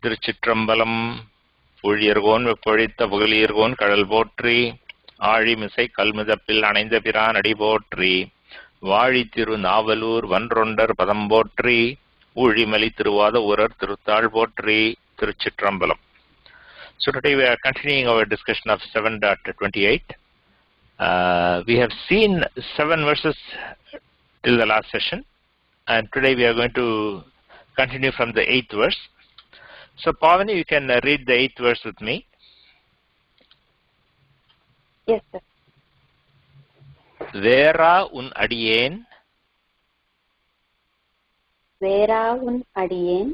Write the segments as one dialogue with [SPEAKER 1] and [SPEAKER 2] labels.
[SPEAKER 1] திருச்சிற்றம்பலம். புழியர்கோன் வெப்பொழித்த புகழியர்கோன் கடல் போற்றி, ஆழிமிசை கல்மிதப்பில் அணைந்த பிரான் அடி போற்றி, வாழி திரு நாவலூர் வன்றொண்டர் பதம் போற்றி, ஊழிமலி திருவாத ஊரர் திருத்தாள் போற்றி. திருச்சிற்றம்பலம். So today we are continuing our discussion of 7.28. We have seen 7 verses till the last session, and today we are going to continue from the 8th verse. So Pavani, you can read the 8th verse with me.
[SPEAKER 2] Yes, sir.
[SPEAKER 1] Vera உன் அடியேன்,
[SPEAKER 2] vera உன் அடியேன்,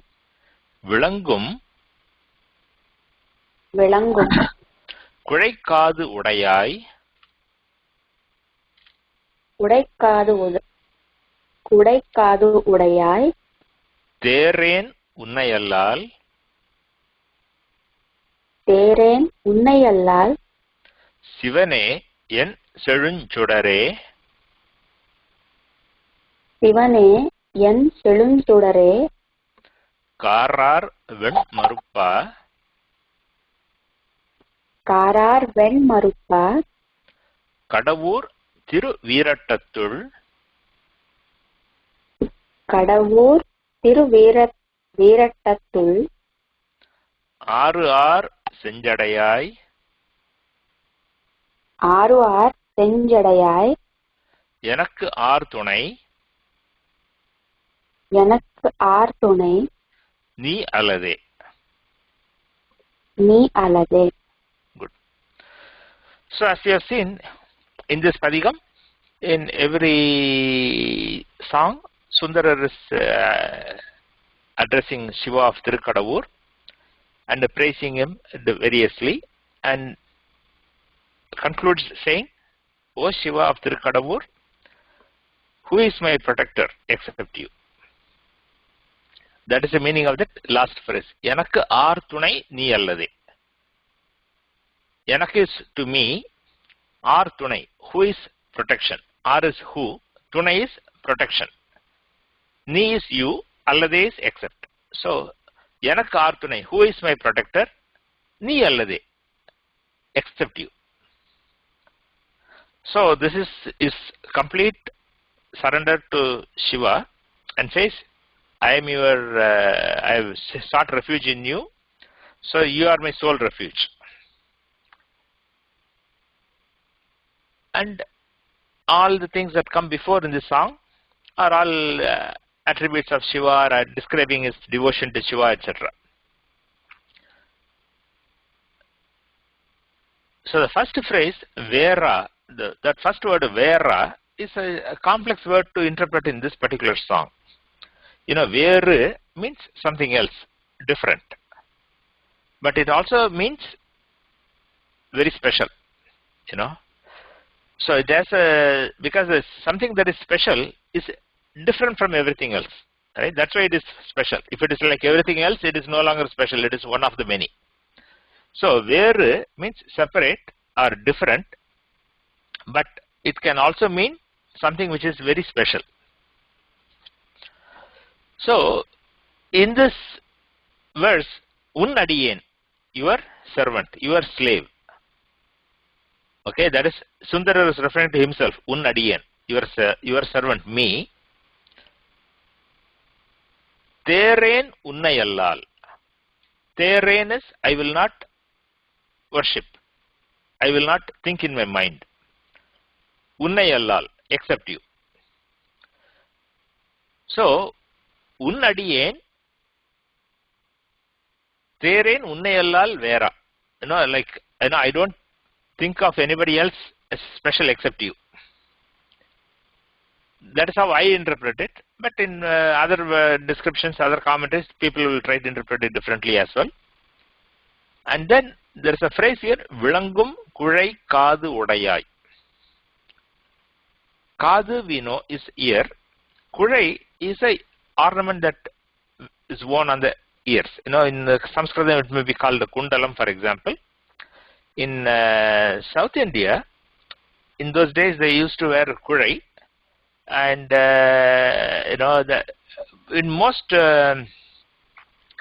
[SPEAKER 1] விளங்கும்
[SPEAKER 2] விளங்கும்
[SPEAKER 1] குழைக்காது உடையாய்,
[SPEAKER 2] குடைக்காது உடையாய்,
[SPEAKER 1] tēṟēn உன்னையல்லால்,
[SPEAKER 2] tēṟēn உன்னையல்லால்,
[SPEAKER 1] சிவனே என் செழுஞ்சுடரே,
[SPEAKER 2] சிவனே என் செழுஞ்சுடரே,
[SPEAKER 1] காரார் வெண்-maruppā,
[SPEAKER 2] காரார் வெண்-maruppā,
[SPEAKER 1] கடவூர் திரு vīraṭṭத்துள்,
[SPEAKER 2] கடவூர் திரு vīraṭṭத்துள்,
[SPEAKER 1] ஆறு செஞ்சடையாய்,
[SPEAKER 2] ஆறு செஞ்சடையாய்,
[SPEAKER 1] எனக்கு துணை,
[SPEAKER 2] எனக்கு துணை,
[SPEAKER 1] நீ அல்லதே.
[SPEAKER 2] நீ அல்லதே.
[SPEAKER 1] Good. So as you have seen in this padigam, in every song, Sundarar is addressing Shiva of Thirukadavur and praising him variously, and concludes saying, O Shiva of Thirukadavur, who is my protector except you? That is the meaning of that last phrase. Yanakku thunai nee allade. Yanakku is to me, thunai. Who is protection? Is who. Thunai is protection. Nee is you. Allade is except. So, yanakku thunai. Who is my protector? Nee allade. Except you. So, this is complete surrender to Shiva and says, I am your, I have sought refuge in you, so you are my sole refuge. And all the things that come before in this song are all attributes of Shiva, or describing his devotion to Shiva, etc. So the first phrase, vēṟā, that first word vēṟā is a complex word to interpret in this particular song. You know, vēṟā means something else, different. But it also means very special, you know. So it has because something that is special is different from everything else, right? That's why it is special. If it is like everything else, it is no longer special, it is one of the many. So vēṟā means separate or different, but it can also mean something which is very special. So, in this verse, unnai, your servant, your slave. Okay, that is, Sundarar is referring to himself, unnai, your servant, me. tēṟēn unnaiallal. tēṟēn is, I will not worship. I will not think in my mind. Unnaiallal, except you. So, unnai, tēṟēn unnaiallal vēṟā. You know, like, you know, I don't think of anybody else as special except you. That is how I interpret it. But in other descriptions, other commentaries, people will try to interpret it differently as well. And then there is a phrase here, viḻaṅgum kuļaik kādu uḍaiyāy. Kādu, we know, is ear. Kuļai is a ornament that is worn on the ears. You know, in Sanskrit it may be called the kundalam, for example. In South India, in those days they used to wear kuļai, and you know, in most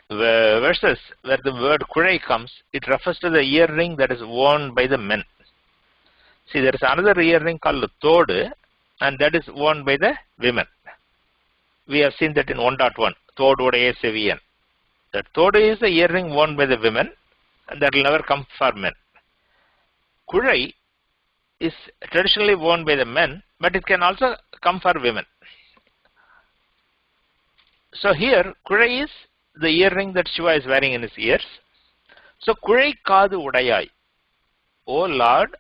[SPEAKER 1] verses where the word kuļaik comes, it refers to the earring that is worn by the men. See, there is another earring called the thodu, and that is worn by the women. We have seen that in 1.1, thoduடைய செவியன். That thodu is the earring worn by the women, and that will never come for men. Kuļai is traditionally worn by the men, but it can also come for women. So here, kuļai is the earring that Shiva is wearing in his ears. So, kuļaik kādu uḍaiyāy. O Lord,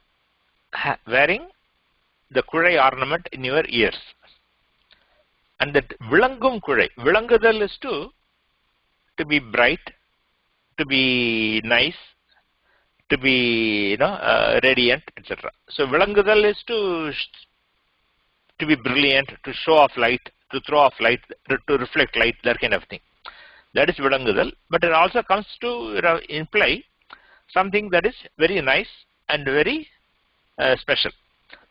[SPEAKER 1] wearing the kuļai ornament in your ears. And that viḻaṅgum kuļai. Viڵaṅgudal is to be bright, to be nice, to be radiant, etc. So, viڵaṅgudal is to be brilliant, to show off light, to throw off light, to reflect light, that kind of thing. That is viڵaṅgudal, but it also comes to imply something that is very nice and very special.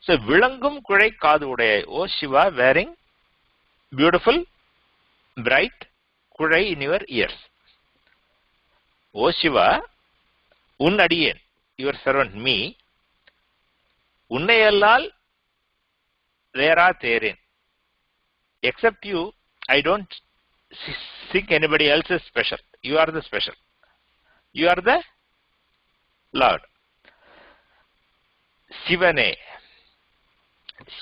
[SPEAKER 1] So, viڵaṅgum kuļaik kādu uḍaiyāy. O Shiva, wearing beautiful, bright kuļai in your ears. O Shiva, unnai, your servant me, unnai allāl vēṟā tēṟēn. Except you, I don't think anybody else is special. You are the special. You are the Lord. mEniyanē.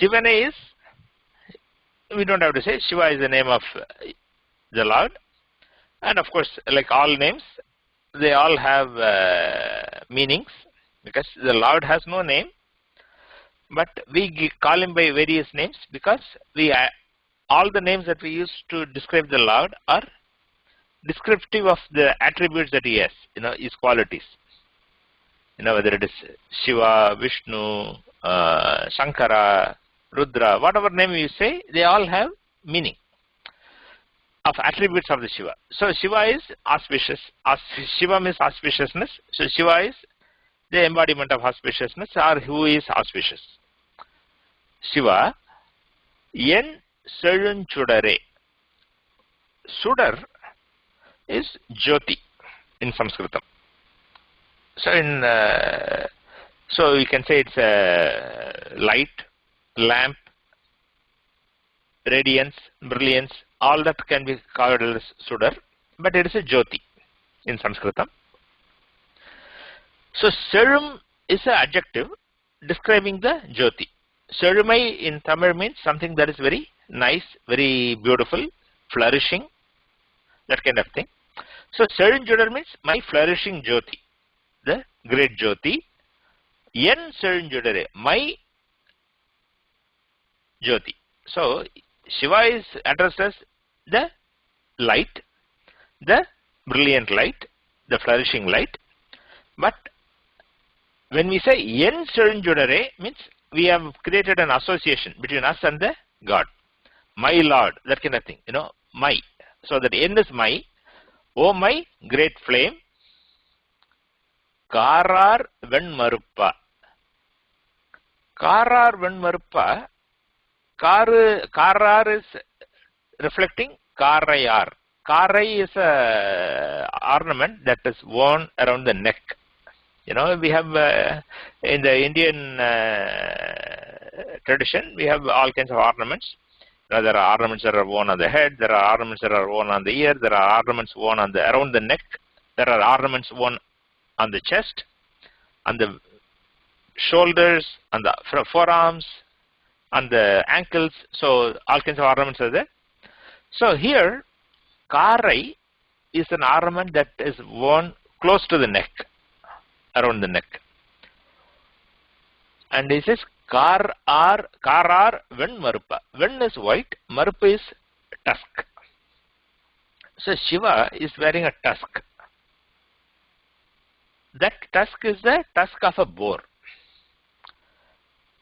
[SPEAKER 1] mEniyanē is, we don't have to say, Shiva is the name of the Lord. And of course, like all names, they all have meanings, because the Lord has no name. But we call him by various names because all the names that we use to describe the Lord are descriptive of the attributes that he has, his qualities. Whether it is Shiva, Vishnu, Shankara, Rudra, whatever name you say, they all have meaning of attributes of the Shiva. So Shiva is auspicious. Shiva means auspiciousness. So Shiva is the embodiment of auspiciousness, or who is auspicious. Shiva, yen seழுஞ்சுடரே. Sudar is Jyoti in Sanskritam. So you can say it's a light, lamp, radiance, brilliance, all that can be called as Sudar, but it is a Jyoti in Sanskritam. So Serum is an adjective describing the Jyoti. Serumai in Tamil means something that is very nice, very beautiful, flourishing, that kind of thing. So seഴുஞ்சுடர் means my flourishing Jyoti, the great Jyoti. Yen seഴുஞ்சுடரே, my Jyoti. So Shiva is addressed as the light, the brilliant light, the flourishing light. But when we say yen seഴുஞ்சுடரே means we have created an association between us and the God. My Lord, that kind of thing, my. So that yen is my. O my great flame, kārar veṇ-maruppā. Kārar veṇ-maruppā, kārar is reflecting kāraiyār. Kārai is a ornament that is worn around the neck. We have in the Indian tradition, we have all kinds of ornaments. There are ornaments that are worn on the head. There are ornaments that are worn on the ear. There are ornaments worn around the neck. There are ornaments worn on the chest, on the shoulders, on the forearms, on the ankles. So all kinds of ornaments are there. So here, kārai is an ornament that is worn close to the neck, around the neck. And he says, kārar veṇ-maruppā. Veṇ is white, maruppā is tusk. So Shiva is wearing a tusk. That tusk is the tusk of a boar.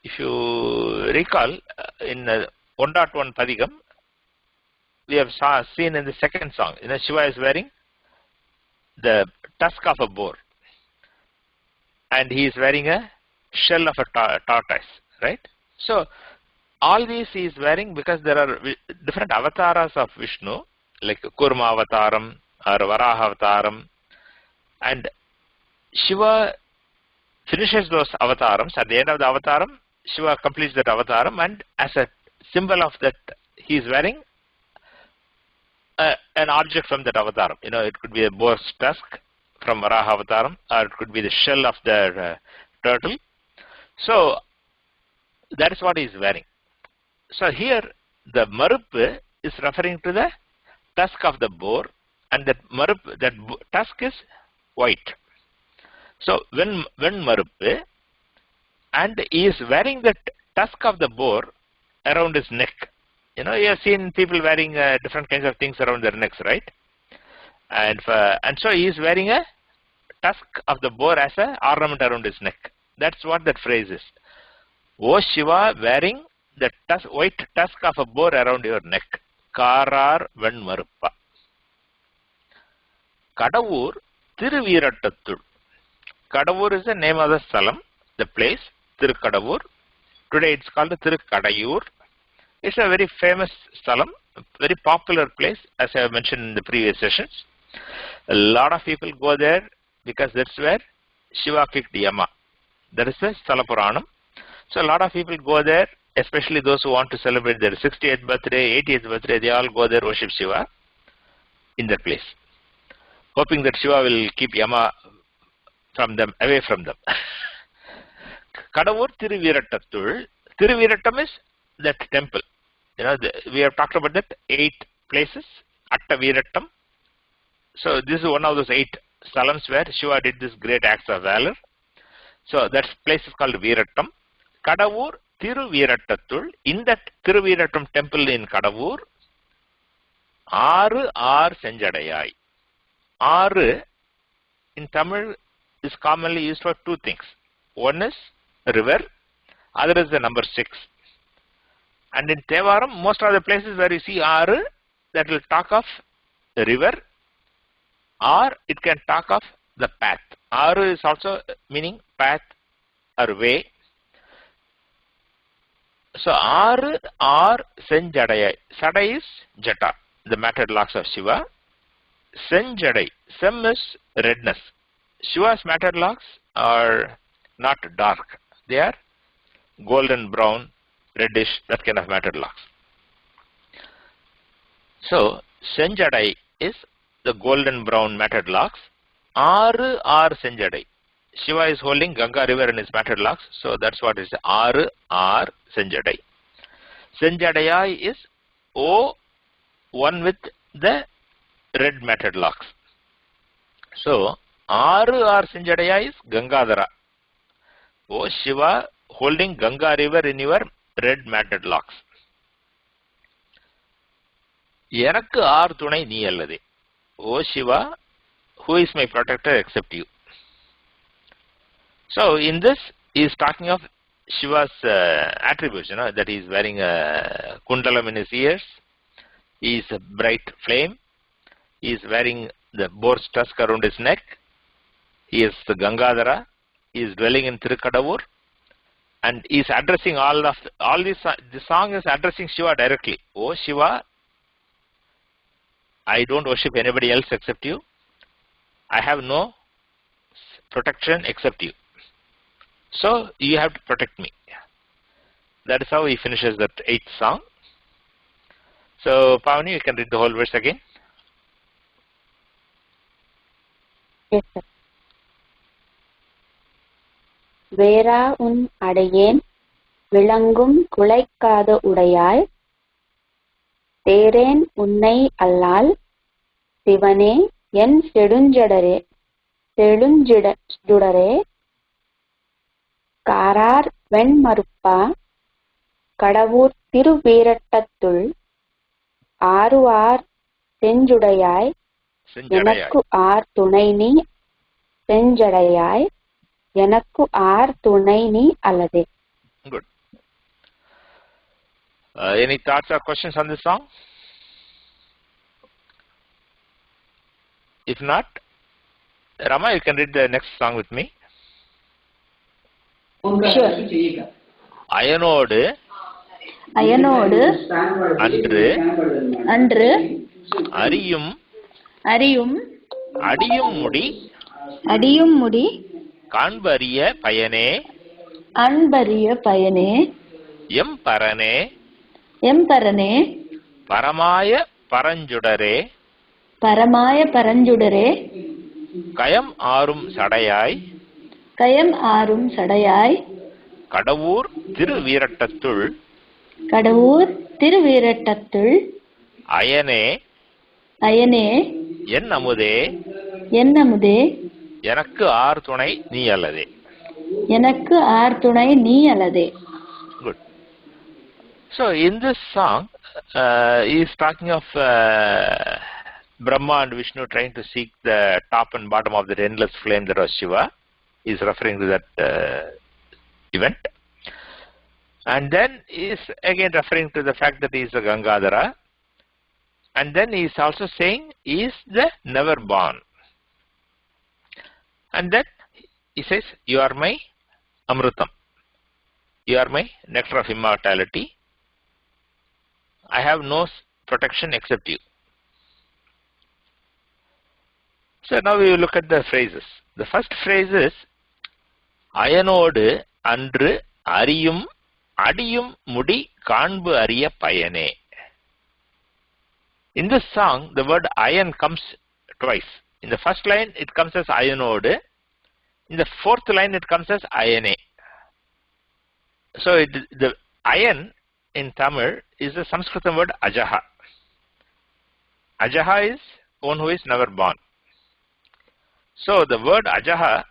[SPEAKER 1] If you recall, in 1.1 padigam, we have seen in the second song, Shiva is wearing the tusk of a boar. And he is wearing a shell of a tortoise, right? So all these he is wearing because there are different avatars of Vishnu, like Kurma avataram, or Varaha Avataram. And Shiva finishes those avatarams. At the end of the avataram, Shiva completes that avataram, and as a symbol of that, he is wearing an object from that avataram. It could be a boar's tusk from Varaha Avataram, or it could be the shell of the turtle. So that is what he is wearing. So here the maruppā is referring to the tusk of the boar, and that tusk is white. So veṇ-maruppā, and he is wearing that tusk of the boar around his neck. You have seen people wearing different kinds of things around their necks, right? And so he is wearing a tusk of the boar as an ornament around his neck. That's what that phrase is. O Shiva, wearing the white tusk of a boar around your neck. Kārar veṇ-maruppā. Kaḍavūr vīraṭṭam. Kaḍavūr is the name of the salam, the place, Thirukadavur. Today it's called the Thirukadaiyur. It's a very famous salam, very popular place, as I have mentioned in the previous sessions. A lot of people go there because that's where Shiva kicked Yama. That is the Sthala-puranam. So a lot of people go there, especially those who want to celebrate their 60th birthday, 80th birthday, they all go there, worship Shiva in that place, hoping that Shiva will keep Yama from them, away from them. Kaḍavūr vīraṭṭam. Vīraṭṭam is that temple. We have talked about that 8 places, Atta vīraṭṭam. So this is one of those 8 salams where Shiva did this great acts of valor. So that place is called Vīraṭṭam. Kaḍavūr vīraṭṭam. In that Vīraṭṭam temple in Kaḍavūr, Āru senjadayāy. Āru in Tamil is commonly used for 2 things. One is river, other is the number 6. And in tēvāram, most of the places where you see Āru, that will talk of the river, or it can talk of the path. Āru is also meaning path or way. So Āru senjadayāy. Sadai is jata, the matted locks of Shiva. Senjadai. Sem is redness. Shiva's matted locks are not dark. They are golden brown, reddish, that kind of matted locks. So senjadai is the golden brown matted locks. Āru senjadai. Shiva is holding Ganga river in his matted locks, so that's what is Āru senjadai. Senjadayāy is one with the red matted locks. So Āru senjadayāy is Gangadhara. O Shiva, holding Ganga river in your red matted locks. Enakku aar thunai nee allade. O Shiva, who is my protector except you? So in this, he is talking of Shiva's attributes, that he is wearing a kundalam in his ears, he is a bright flame, he is wearing the boar's tusk around his neck, he is the Gangadhara, he is dwelling in Thirukadavur, and he is addressing all these. The song is addressing Shiva directly. Oh Shiva, I don't worship anybody else except you. I have no protection except you. So you have to protect me. That is how he finishes that 8th song. So Pavani, you can read the whole verse again.
[SPEAKER 2] Yes, sir. Vera உன் அடையேன் விளங்கும் குளைக்காத உடையாய் tēṟēn உன்னை அல்லால் சிவனே என் செழுஞ்சுடரே காரார் வெண்-maruppā Kadavur திருவீரட்டத்துள் R செஞ்சுடையாய் எனக்கு R துணை நீ செஞ்சடையாய் எனக்கு ஆர் துணை நீ அல்லதே.
[SPEAKER 1] Good. Any thoughts or questions on this song? If not, Rama, you can read the next song with me.
[SPEAKER 2] Sure.
[SPEAKER 1] அயனோடு அன்று அறியும்
[SPEAKER 2] அறியும்
[SPEAKER 1] அடியும் முடி
[SPEAKER 2] அடியும் முடி
[SPEAKER 1] காண்பறிய பயனே
[SPEAKER 2] அன்பறிய பயனே
[SPEAKER 1] எம்பரனே
[SPEAKER 2] எம்பரனே
[SPEAKER 1] பரமாய பரஞ்சுடரே
[SPEAKER 2] பரமாய பரஞ்சுடரே
[SPEAKER 1] கயம் ஆறும் சடையாய்
[SPEAKER 2] கயம் ஆறும் சடையாய்
[SPEAKER 1] கடவூர் திருவீரட்டத்துள்
[SPEAKER 2] கடவூர் திருவீரட்டத்துள்
[SPEAKER 1] அயனே
[SPEAKER 2] அயனே
[SPEAKER 1] என் அமுதே
[SPEAKER 2] என் அமுதே
[SPEAKER 1] எனக்கு ஆர் துணை நீ அல்லதே.
[SPEAKER 2] எனக்கு ஆர் துணை நீ அல்லதே.
[SPEAKER 1] Good. So in this song, he is talking of Brahma and Vishnu trying to seek the top and bottom of the endless flame that was Shiva. He is referring to that event. And then he is again referring to the fact that he is a Gangadhara. And then he is also saying he is the never born. And then he says, you are my Amrutam. You are my nectar of immortality. I have no protection except you. So now we will look at the phrases. The first phrase is Ayanodu Andru Ariyum Adiyum Mudi Kanbu Ariya Payane. In this song, the word ayan comes twice. In the first line, it comes as Ayanodu. In the fourth line, it comes as ayane. So the ayan in Tamil is the Sanskrit word ajaha. Ajaha is one who is never born. So the word ajaha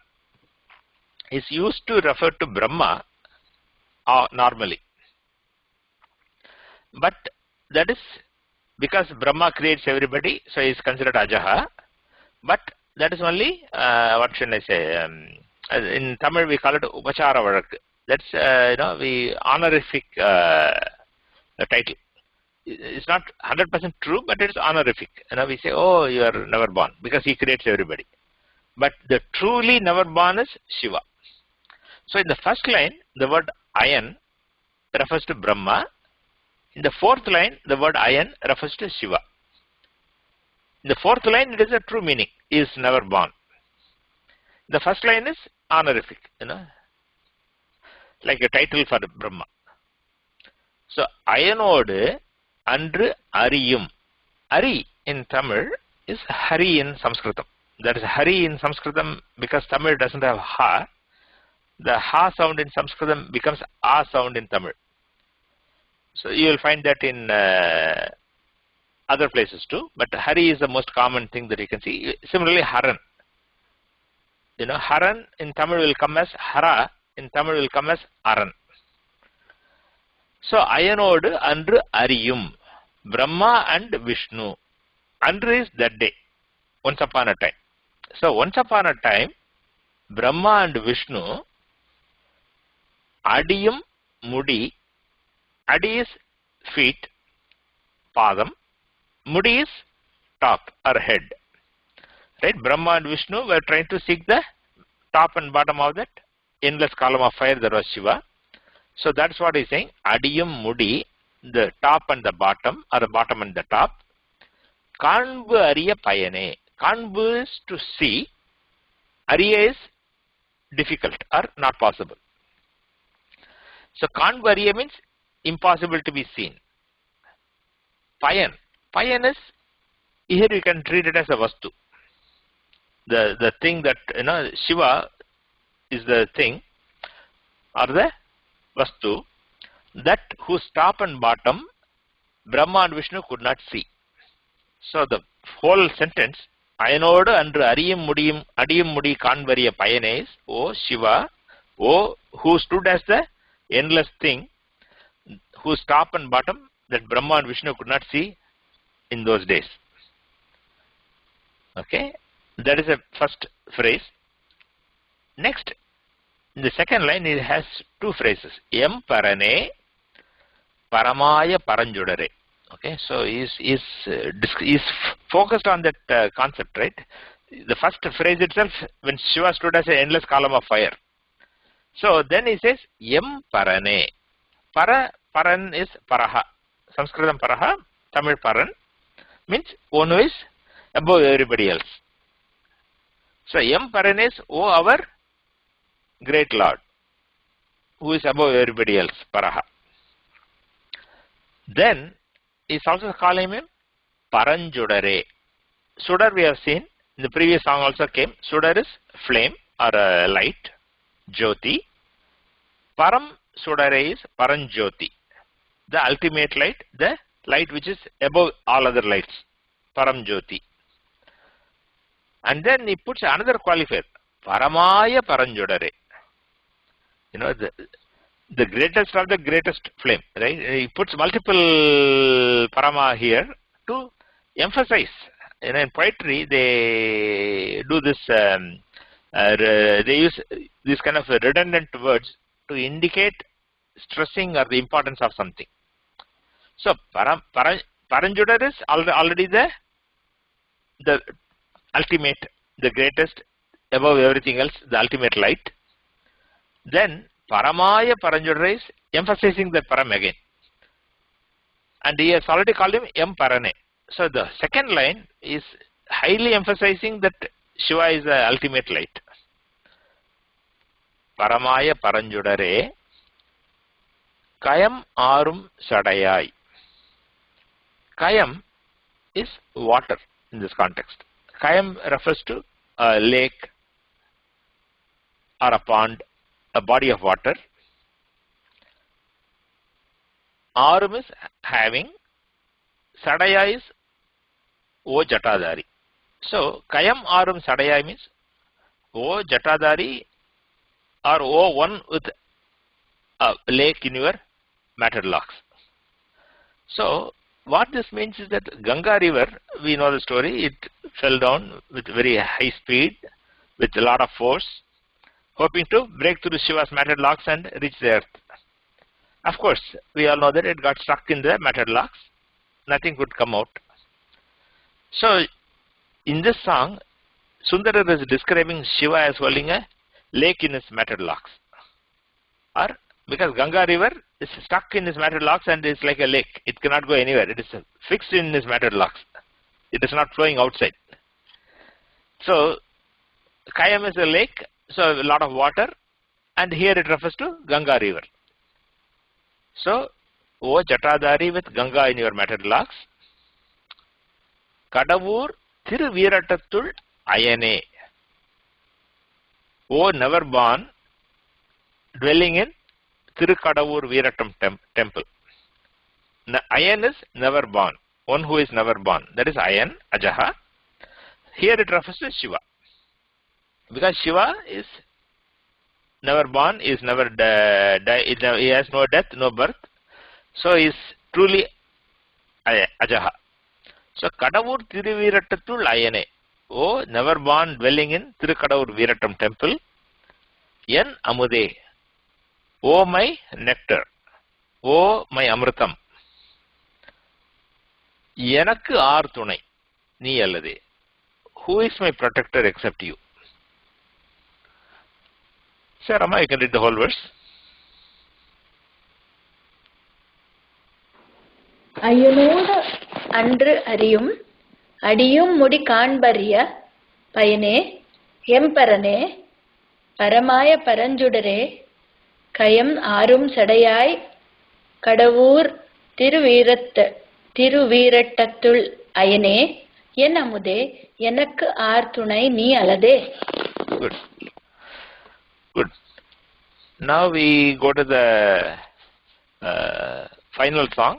[SPEAKER 1] is used to refer to Brahma normally. But that is because Brahma creates everybody, so he is considered ajaha. But that is only, what should I say, in Tamil we call it upachara varak. That's, we honorific title. It's not 100% true, but it's honorific. We say, oh, you are never born, because he creates everybody. But the truly never born is Shiva. So in the first line, the word ayan refers to Brahma. In the fourth line, the word ayan refers to Shiva. In the fourth line, it is a true meaning. He is never born. The first line is honorific, like a title for Brahma. So, Ayanodu Andru Ariyum. Ari in Tamil is Hari in Sanskritam. That is Hari in Sanskritam because Tamil doesn't have Ha. The Ha sound in Sanskritam becomes A sound in Tamil. So, you will find that in other places too, but Hari is the most common thing that you can see. Similarly, Haran. Haran in Tamil will come as Hara, in Tamil will come as Aran. So, Ayanodu Andru Ariyum, Brahma and Vishnu. Andru is that day, once upon a time. So, once upon a time, Brahma and Vishnu, Adiyum Mudi, Adi is feet, padhigam, Mudi is top or head. Right? Brahma and Vishnu were trying to seek the top and bottom of that endless column of fire that was Shiva. So that's what he's saying. Adiyum Mudi, the top and the bottom, or the bottom and the top. Kanbu Ariya Payane. Kanbu is to see. Ariya is difficult or not possible. So Kanbu Ariya means impossible to be seen. Payan. Payan is, here you can treat it as a vastu. The thing that, Shiva is the thing, or the vastu, that whose top and bottom Brahma and Vishnu could not see. So the whole sentence, Ayanodu Andru Ariyum Mudiyum Adiyum Mudi Kanvariya Payane is, O Shiva, O who stood as the endless thing, whose top and bottom that Brahma and Vishnu could not see in those days. Okay, that is the first phrase. Next, in the second line, it has two phrases. Em parane, paramaya paranjudare. Okay, so he's focused on that concept, right? The first phrase itself, when Shiva stood as an endless column of fire. So then he says, Em parane. Paran is paraha. Sanskritam paraha, Tamil paran, means one who is above everybody else. So mEniyanē is, O our great Lord, who is above everybody else, Paraha. Then is also calling him Paranjudare. Sudar we have seen, in the previous song also came, Sudar is flame or a light, Jyoti. Param Sudare is Paranjyoti, the ultimate light, the light which is above all other lights, Paramjyoti. And then he puts another qualifier, Paramaya Paranjudare. You know, the greatest of the greatest flame, right? He puts multiple Parama here to emphasize. You know, in poetry, they do this, they use these kind of redundant words to indicate stressing or the importance of something. So, Paranjudar is already the ultimate, the greatest, above everything else, the ultimate light. Then, Paramaya Paranjudar is emphasizing the Param again. And he has already called him mEniyanē. So, the second line is highly emphasizing that Shiva is the ultimate light. Paramaya Paranjudare Kayam Arum Sadayai. Kayam is water in this context. Kayam refers to a lake or a pond, a body of water. Arum is having. Sadayai is O Jatadari. So, Kayam Arum Sadayai means O Jatadari or O one with a lake in your matted locks. So, what this means is that Ganga river, we know the story, it fell down with very high speed, with a lot of force, hoping to break through Shiva's matted locks and reach the earth. Of course, we all know that it got stuck in the matted locks. Nothing could come out. So, in this song, Sundarar is describing Shiva as holding a lake in his matted locks. Or, because Ganga river is stuck in his matted locks and is like a lake. It cannot go anywhere. It is fixed in his matted locks. It is not flowing outside. So, Kayam is a lake, so a lot of water, and here it refers to Ganga river. So, O Jatadari with Ganga in your matted locks. Kaḍavūr vīraṭṭam O never born, dwelling in Thirukadavur vīraṭṭam temple. Ayan is never born, one who is never born. That is Ayan, Ajaha. Here it refers to Shiva. Because Shiva is never born, is never he has no death, no birth. So he is truly Ajaha. So Kaḍavūr vīraṭṭam O never born, dwelling in Thirukadavur vīraṭṭam temple. Yen Amude, O my nectar, O my amritam. Yanakku aar thunai, nee allade. Who is my protector except you? Sir Rama, you can read the whole verse.
[SPEAKER 2] ஐயனோடு அன்று அறியும் அடியும் முடி காண்பறிய பயனே எம்பரனே பரமாய பரஞ்சுடரே கயம் ஆறும் சடையாய் கடவூர் திருவீரட்டத்துள் அயனே என் அமுதே எனக்கு R துணை நீ அலதே.
[SPEAKER 1] Good. Good. Now we go to the final song.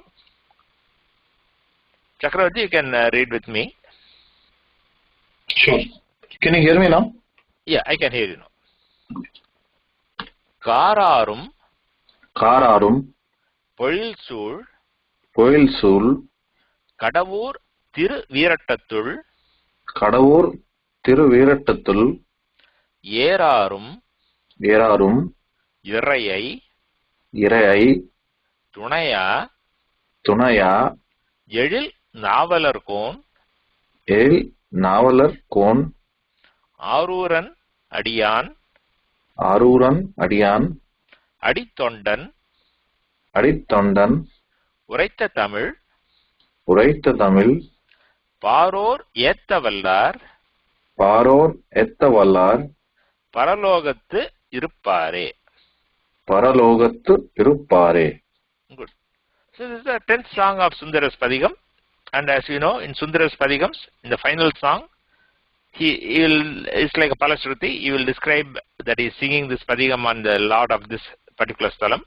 [SPEAKER 1] Chakravarti, you can read with me.
[SPEAKER 3] Sure. Can you hear me now?
[SPEAKER 1] Yeah, I can hear you now. Kārarum பொழில் சூழ் கடவூர் திருவீரட்டத்துள் ஏறாரும் இறையை துணையா எழில் நாவலர்கோன் ஆரூரன் அடியான் அடித்தொண்டன் உரைத்த தமிழ் பாரோர் ஏத்த வல்லார்
[SPEAKER 3] பாரோர் எத்த வல்லார்
[SPEAKER 1] பரலோகத்து இருப்பாரே.
[SPEAKER 3] பரலோகத்து இருப்பாரே.
[SPEAKER 1] Good. So this is the 10th song of Sundarar's Padigam, and as you know, in Sundarar's Padigams, in the final song, it's like a Palashruti. He will describe that he is singing this Padigam on the Lord of this particular Sthalam,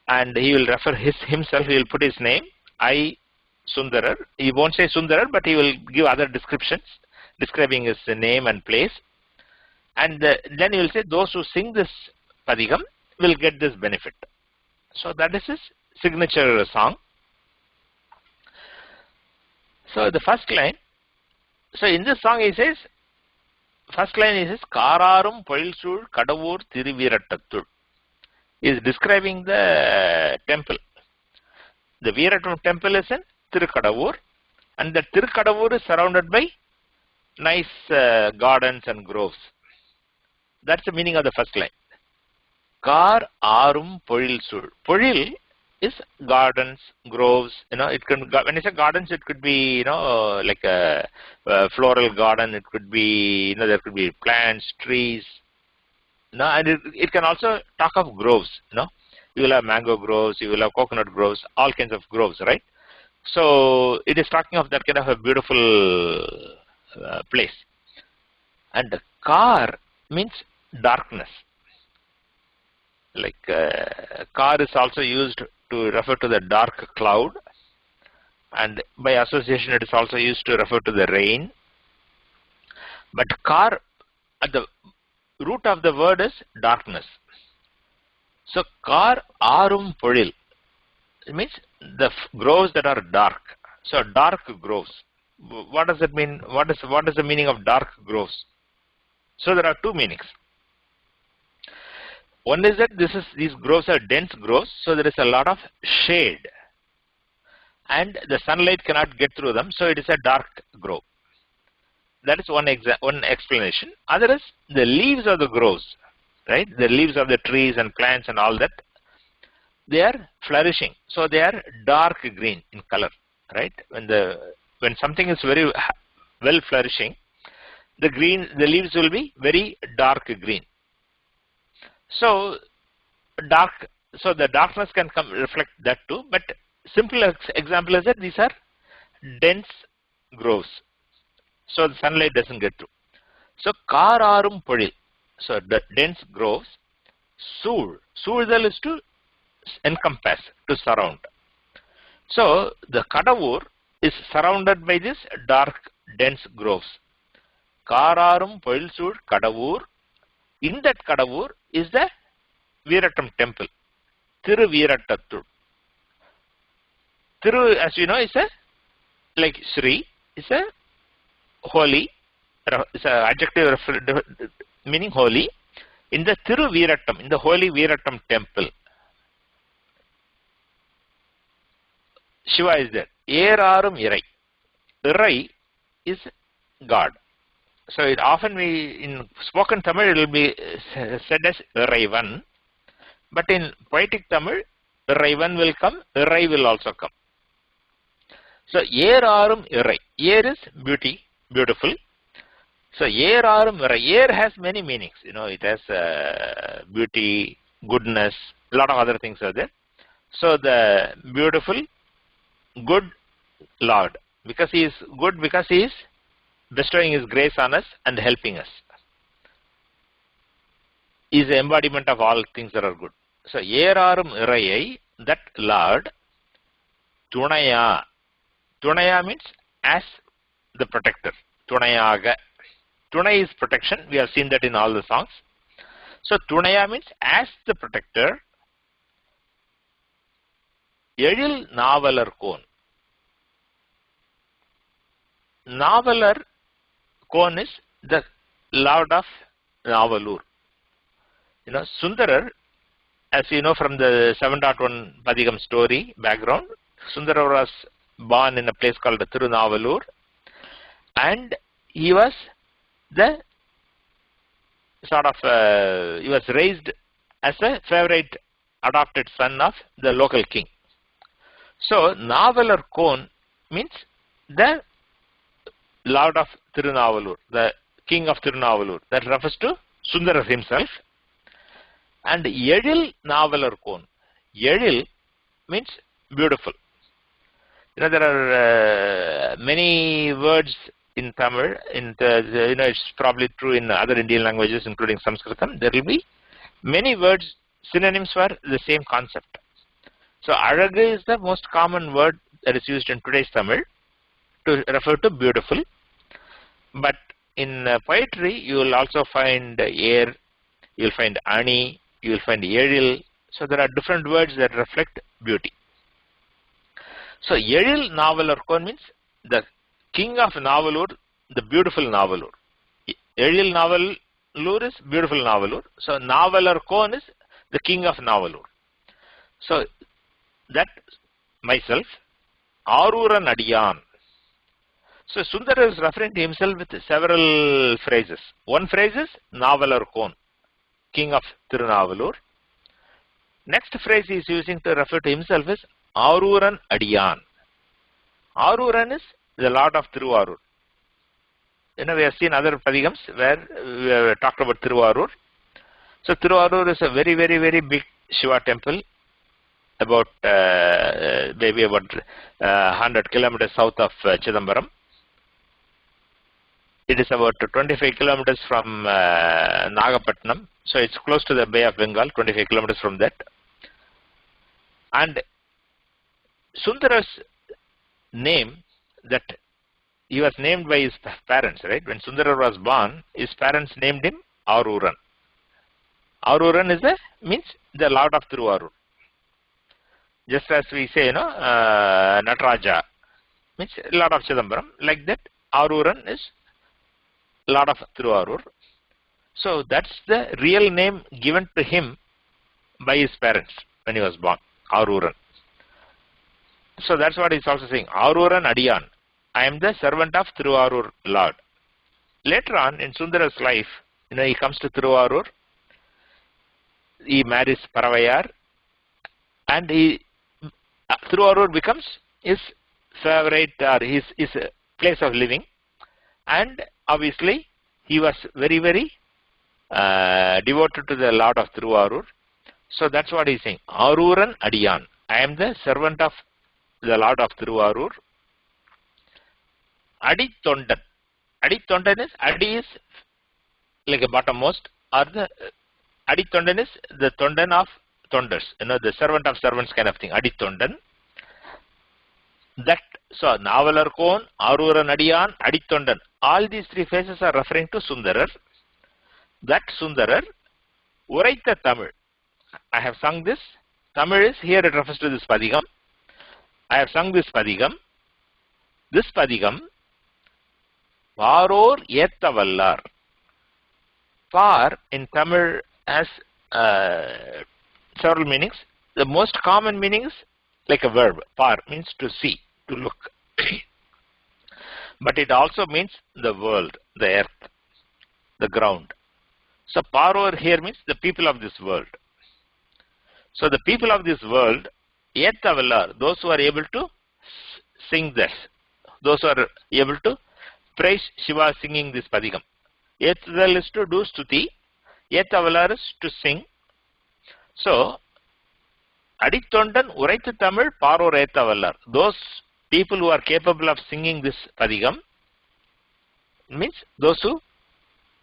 [SPEAKER 1] and he will refer himself, he will put his name, I, Sundarar. He won't say Sundarar, but he will give other descriptions, describing his name and place. And then he will say, those who sing this Padigam will get this benefit. So that is his signature song. So the first line, so in this song he says, first line he says, Kārarum Poilsul Kadavūr Vīraṭṭam. He is describing the temple. The Vīraṭṭam temple is in Thirukadavur, and the Thirukadavur is surrounded by nice gardens and groves. That's the meaning of the first line. Kar Arum Poilsul. Poil is gardens, groves. It can, when I say gardens, it could be like a floral garden. It could be there could be plants, trees. And it can also talk of groves. You will have mango groves, you will have coconut groves, all kinds of groves, right? So it is talking of that kind of a beautiful place. And the kar means darkness. Like kar is also used to refer to the dark cloud, and by association it is also used to refer to the rain. But kar, at the root of the word is darkness. So kar arum podil, it means the groves that are dark. So dark groves. What does it mean? What is the meaning of dark groves? So there are two meanings. One is that these groves are dense groves, so there is a lot of shade, and the sunlight cannot get through them, so it is a dark grove. That is one explanation. Other is the leaves of the groves, right? The leaves of the trees and plants and all that, they are flourishing, so they are dark green in color, right? When something is very well flourishing, the leaves will be very dark green. So the darkness can reflect that too, but simple example is that these are dense groves, so the sunlight doesn't get through. So Kārarum Podil, so the dense groves. Sūrdal is to encompass, to surround. So the Kadavūr is surrounded by this dark, dense groves. Kārarum Poilsul Kadavūr. In that Kadavūr is the Vīraṭṭam temple, Vīraṭṭam. Thiru, as you know, is a like Sri, is a holy, is an adjective meaning holy. In the Vīraṭṭam, in the holy Vīraṭṭam temple, Shiva is there. Ērarum Irai. Irai is God. So often in spoken Tamil it will be said as Iraivan, but in poetic Tamil, Iraivan will come, Irai will also come. So Ērarum Irai. Ēr is beauty, beautiful. So Ērarum Irai. Ēr has many meanings. It has beauty, goodness, a lot of other things are there. So the beautiful, good Lord, because he is good, because he is bestowing his grace on us and helping us. He is the embodiment of all things that are good. So Ērarum Irayai, that Lord, Tunaya. Tunaya means as the protector. Tunayaga. Tunai is protection. We have seen that in all the songs. So Tunaya means as the protector. Edil Navalar Kon. Navalar Kon is the Lord of Navalur. Sundarar, as you know from the 7.1 Padigam story background, Sundarar was born in a place called Thirunavalur, and he was the he was raised as a favorite adopted son of the local king. So Navalar Kon means the Lord of Tirunavallur, the king of Tirunavallur. That refers to Sundarar himself. And Yedil Navalarkon. Yedil means beautiful. There are many words in Tamil. It's probably true in other Indian languages, including Sanskritam. There will be many words, synonyms for the same concept. So, Alagu is the most common word that is used in today's Tamil to refer to beautiful. But in poetry, you will also find air, you will find ani, you will find yedil. So, there are different words that reflect beauty. So, Yedil Navalarkon means the king of Navallur, the beautiful Navallur. Yedil Navallur is beautiful Navallur. So, Navalarkon is the king of Navallur. So, that myself, Aruran Adiyan. So, Sundara is referring to himself with several phrases. One phrase is Navalarkon, king of Tirunavallur. Next phrase he is using to refer to himself is Aruran Adiyan. Aruran is the Lord of Thiruvarur. We have seen other padigams where we have talked about Thiruvarur. So, Thiruvarur is a very, very, very big Shiva temple, about maybe about 100 kilometers south of Chidambaram. It is about 25 kilometers from Nagapattinam. So, it's close to the Bay of Bengal, 25 kilometers from that. And Sundara's name, that he was named by his parents, right? When Sundara was born, his parents named him Aruran. Aruran is means the Lord of Thiruvarur. Just as we say, Naṭṭarāgam means Lord of Chidambaram. Like that, Aruran is Lord of Thiruvarur. So that's the real name given to him by his parents when he was born, Aruran. So that's what he's also saying, Aruran Adiyan. I am the servant of Thiruvarur Lord. Later on in Sundara's life, he comes to Thiruvarur, he marries Paravayar, and Thiruvarur becomes his favorite or his place of living. And obviously, he was very, very devoted to the Lord of Thiruvarur. So that's what he's saying, Aruran Adiyan. I am the servant of the Lord of Thiruvarur. Adi Tondan. Adi Tondan is, Adi is like a bottommost, or the Adi Tondan is the Tondan of Tondars, the servant of servants kind of thing, Adi Tondan. That, so Navalarkon, Aruran Adiyan, Adi Tondan. All these three phrases are referring to Sundarar. That Sundarar, Uraitha Tamil. I have sung this. Tamil is, here it refers to this padigam. I have sung this padigam. This padigam, Paror Yettavallar. Par in Tamil has several meanings. The most common meaning is like a verb. Par means to see, to look. But it also means the world, the earth, the ground. So Paror here means the people of this world. So the people of this world, Yettavallar, those who are able to sing this, those who are able to praise Shiva singing this padigam. Yettaval is to do stuti, Yettavallar is to sing. So, Adittondan Uraitha Tamil Paror Yettavallar, those people who are capable of singing this padigam, means those who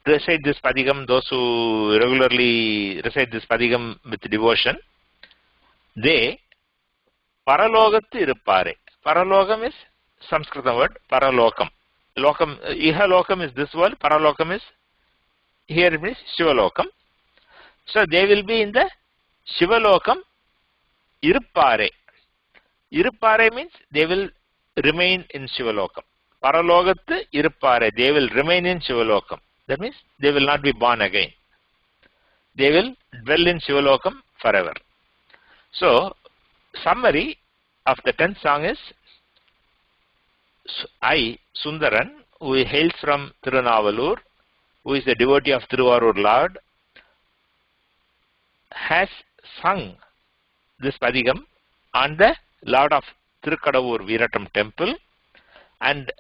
[SPEAKER 1] recite this padigam, those who regularly recite this padigam with devotion, they Paralogathu iruppare. Paralogam is Sanskrit word, Paralokam. Lokam, Ihalokam is this world, Paralokam is, here it means Shivalokam. So they will be in the Shivalokam iruppare. Iruppare means they will remain in Shivalokam. Paralogathu iruppare, they will remain in Shivalokam. That means they will not be born again. They will dwell in Shivalokam forever. So, summary of the 10th song is, I, Sundaran, who hails from Tirunavallur, who is the devotee of Thiruvarur Lord, has sung this padigam on the Lord of Thirukadavur vīraṭṭam temple, and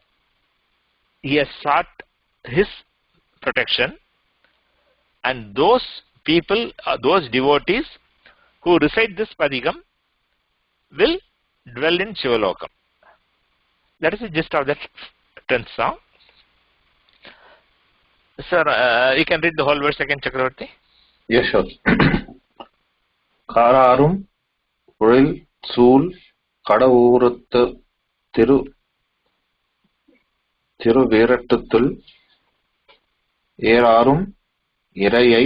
[SPEAKER 1] he has sought his protection, and those people, those devotees who recite this padigam will dwell in Shivalokam. That is the gist of that 10th song. Sir, you can read the whole verse again, Chakravarti.
[SPEAKER 3] Yes, sure. Kārarum trill sool kaḍavūr vīraṭṭam ஏறாரும் இறையை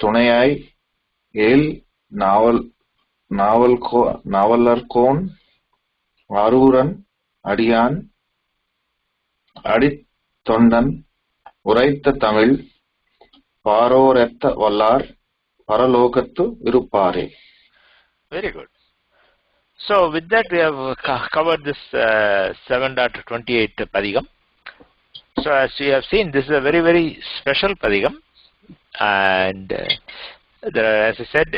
[SPEAKER 3] துணையாய் ஏல் நாவலர்கோன் ஆரூரன் அடியான் அடித்தொண்டன் உரைத்த தமிழ் பாரோரெத்த வல்லார் பரலோகத்து இருப்பாரே.
[SPEAKER 1] Very good. So with that we have covered this 7.28 padigam. So as we have seen, this is a very, very special padigam, and as I said,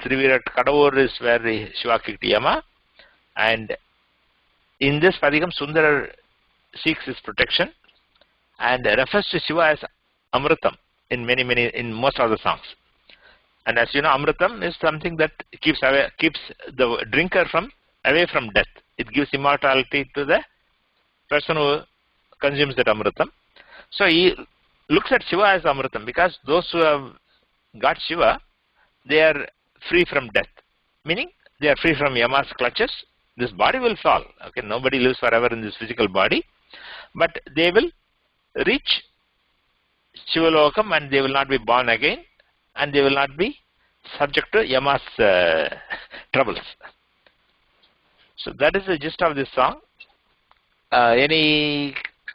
[SPEAKER 1] Thirukadavur is where the Shiva kicked Yama, and in this padigam Sundarar seeks his protection and refers to Shiva as Amritam in most of the songs. And as you know, Amritam is something that keeps the drinker away from death. It gives immortality to the person who consumes that Amritam. So he looks at Shiva as Amritam, because those who have got Shiva, they are free from death, meaning they are free from Yama's clutches. This body will fall. Okay, nobody lives forever in this physical body, but they will reach Shivalokam and they will not be born again, and they will not be subject to Yama's troubles. So that is the gist of this song.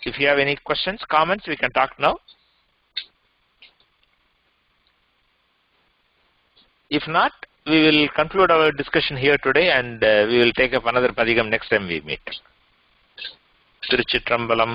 [SPEAKER 1] If you have any questions, comments, we can talk now. If not, we will conclude our discussion here today, and we will take up another padigam next time we meet. Tiruchitrambalam.